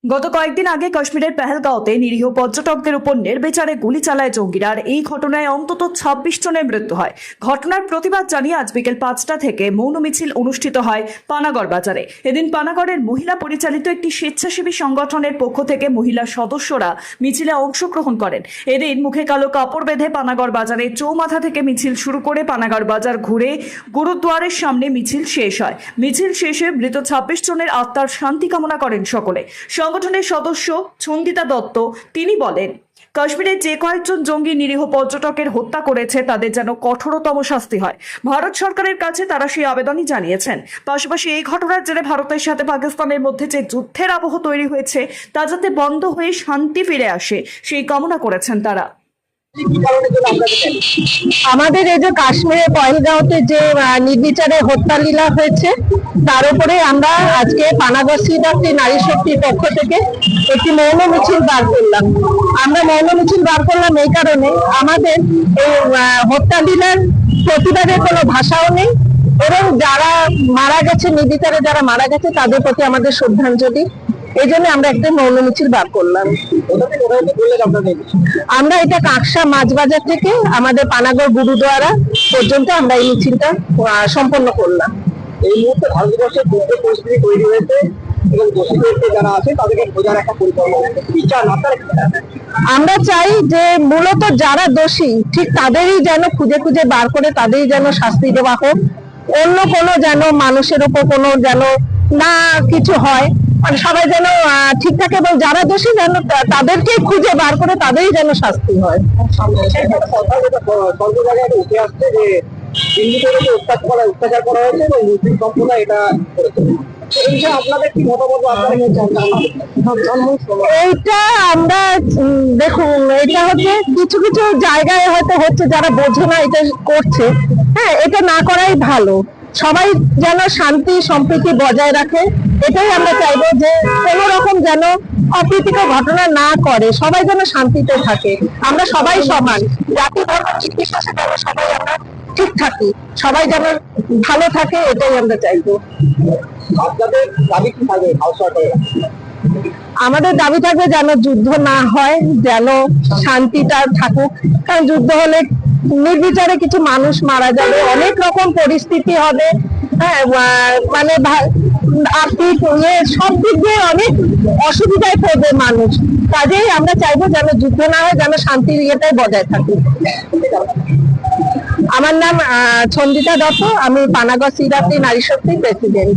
গত কয়েকদিন আগে কাশ্মীরের পেহেলগাঁওতে নিরীহ পর্যটকদের উপর নির্বিচারে গুলি চালায় জঙ্গিরা। আর এই ঘটনায় অন্তত ২৬ জনের মৃত্যু হয়। ঘটনার প্রতিবাদ জানিয়ে আজ বিকেল ৫টা থেকে মৌন মিছিল অনুষ্ঠিত হয় পানাগড় বাজারে। এদিন পানাগড়ের মহিলা পরিচালিত একটি স্বেচ্ছাসেবী সংগঠনের পক্ষ থেকে মহিলা সদস্যরা মিছিলে অংশগ্রহণ করেন। এদিন মুখে কালো কাপড় বেঁধে পানাগড় বাজারে চৌমাথা থেকে মিছিল শুরু করে পানাগড় বাজার ঘুরে গুরুদ্বারের সামনে মিছিল শেষ হয়। মিছিল শেষে মৃত ২৬ জনের আত্মার শান্তি কামনা করেন সকলে। সংগঠনের সদস্য ছন্দিতা দত্ত তিনি বলেন, কাশ্মীরে যে কয়েকজন জঙ্গি নিরীহ পর্যটকের হত্যা করেছে তাদের যেন কঠোরতম শাস্তি হয়। ভারত সরকারের কাছে তারা সেই আবেদনই জানিয়েছেন। পাশাপাশি এই ঘটনার জেরে ভারতের সাথে পাকিস্তানের মধ্যে যে যুদ্ধের আবহ তৈরি হয়েছে তা যাতে বন্ধ হয়ে শান্তি ফিরে আসে সেই কামনা করেছেন তারা। আমাদের এই যে কাশ্মীরে পহেলগাঁওতে যে নির্বিচারে হত্যা লীলা হয়েছে তার উপরে আমরা আজকে পানাগড় শ্রীরাত্রি নারী শক্তির পক্ষ থেকে একটি মৌন মিছিল বার করলাম। আমরা মৌন মিছিল বার করলাম এই কারণে, আমাদের এই হত্যা লীলার প্রতিবাদের কোনো ভাষাও নেই এবং যারা মারা গেছে, নির্বিচারে যারা মারা গেছে তাদের প্রতি আমাদের শ্রদ্ধাঞ্জলি। এই জন্য আমরা একটা মৌন মিছিল বার করলাম। আমরা এটা কাকসা মাছবাজার থেকে আমাদের পানাগড় গুরুদ্বারা পর্যন্ত আমরা এই মিছিলটা সম্পন্ন করলাম। এই মুহূর্তে ভারতবর্ষের যুদ্ধ পরিস্থিতি তৈরি হয়েছে এবং দোষীদেরকে যারা আছে তাদেরকে খোঁজার একটা পরিকল্পনা। আমরা চাই যে মূলত যারা দোষী ঠিক তাদেরই যেন খুঁজে খুঁজে বার করে তাদেরই যেন শাস্তি দেওয়া হোক। অন্য কোনো যেন মানুষের উপর কোনো যেন না কিছু হয়, মানে সবাই যেন ঠিক থাকে এবং যারা দোষী যেন তাদেরকে খুঁজে বার করে তাদেরই যেন শাস্তি হয়। সর্ব জায়গায় উঠে আসছে যে হিন্দুদেরকে অত্যাচার করা হয়েছে এবং মুসলিম সম্প্রদায় এটা করেছে। আপনাদের কি মতামত? এইটা আমরা দেখুন, এটা হচ্ছে কিছু কিছু জায়গায় হয়তো হচ্ছে যারা বোঝে না এটা করছে। হ্যাঁ, এটা না করাই ভালো। সবাই যেন শান্তি সম্প্রীতি বজায় রাখে, এটাই আমরা চাইবো যে কোনো রকম যেন অপ্রীতিকর ঘটনা না করে, সবাই যেন শান্তিতে থাকে। আমরা সবাই সমান, জাতি ধর্ম নির্বিশেষে যেন সবাই আমরা ঠিক থাকি, সবাই যেন ভালো থাকে, এটাই আমরা চাইবো। আপনাদের দাবি কি থাকবে? আমাদের দাবি থাকবে যেন যুদ্ধ না হয়, যেন শান্তিটা থাকুক। কারণ যুদ্ধ হলে নির্বিচারে কিছু মানুষ মারা যাবে, অনেক রকম পরিস্থিতি হবে। হ্যাঁ, মানে আর্থিক সব দিক দিয়ে অনেক অসুবিধায় পড়বে মানুষ। কাজেই আমরা চাইবো যেন যুদ্ধ না হয়, যেন শান্তির ইয়েটাই বজায় থাকে। আমার নাম ছন্দিতা দত্ত, আমি পানাগড় শ্রীরাত্রি নারী শক্তির প্রেসিডেন্ট।